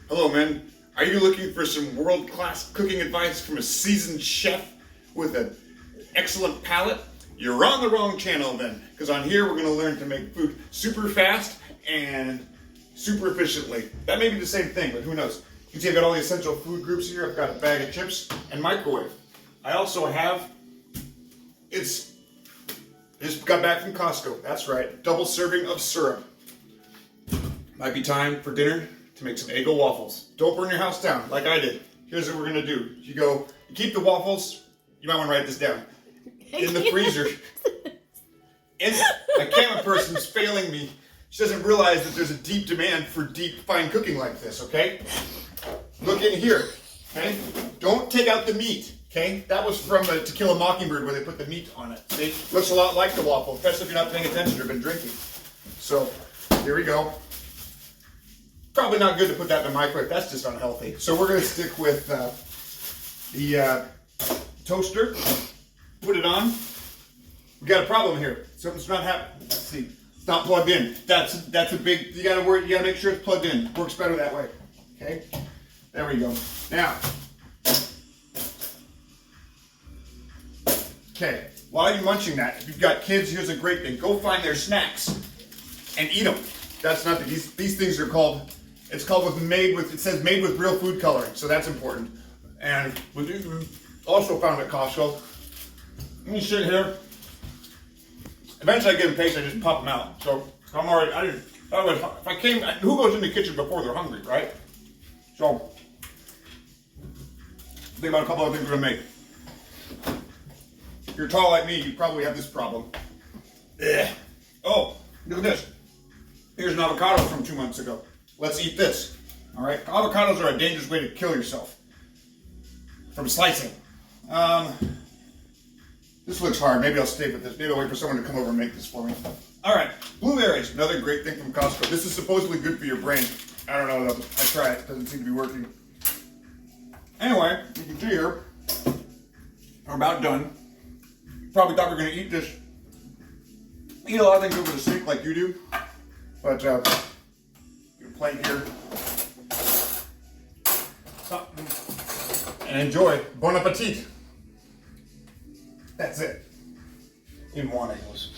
Hello, men. Are you looking for some world-class cooking advice from a seasoned chef with an excellent palate? You're on the wrong channel then, because on here we're going to learn to make food super fast and super efficiently. That may be the same thing, but who knows? You can see I've got all the essential food groups here. I've got a bag of chips and microwave. I also have, just got back from Costco. That's right, double serving of syrup. Might be time for dinner to make some Eggo waffles. Don't burn your house down like I did. Here's what we're gonna do. You keep the waffles, you might wanna write this down, in the freezer. My camera person's failing me. She doesn't realize that there's a deep demand for deep, fine cooking like this, okay? Look in here, okay? Don't take out the meat, okay? That was from a To Kill a Mockingbird where they put the meat on it. See? Looks a lot like the waffle, especially if you're not paying attention or been drinking. So, here we go. Probably not good to put that in the microwave. That's just unhealthy. So we're going to stick with the toaster. Put it on. We got a problem here. Something's not happening. Let's see. It's not plugged in. That's a big. You got to make sure it's plugged in. Works better that way. Okay. There we go. Now. Okay. While you're munching that, if you've got kids, here's a great thing. Go find their snacks and eat them. That's not these things are called. It's called it says made with real food coloring, so that's important. And also found at Costco. Let me sit here. Eventually I get impatient, I just pop them out. So I'm already, who goes in the kitchen before they're hungry, right? So, think about a couple of things we're gonna make. If you're tall like me, you probably have this problem. Ugh. Oh, look at this. Here's an avocado from 2 months ago. Let's eat this. All right. Avocados are a dangerous way to kill yourself from slicing. This looks hard. Maybe I'll stay with this. Maybe I'll wait for someone to come over and make this for me. All right. Blueberries, another great thing from Costco. This is supposedly good for your brain. I don't know though. I try it. It doesn't seem to be working. Anyway, you can see here, we're about done. You probably thought we were going to eat this. Eat a lot of things over the sink like you do. But, your plate here. And enjoy. Bon appetit. That's it. In one, English.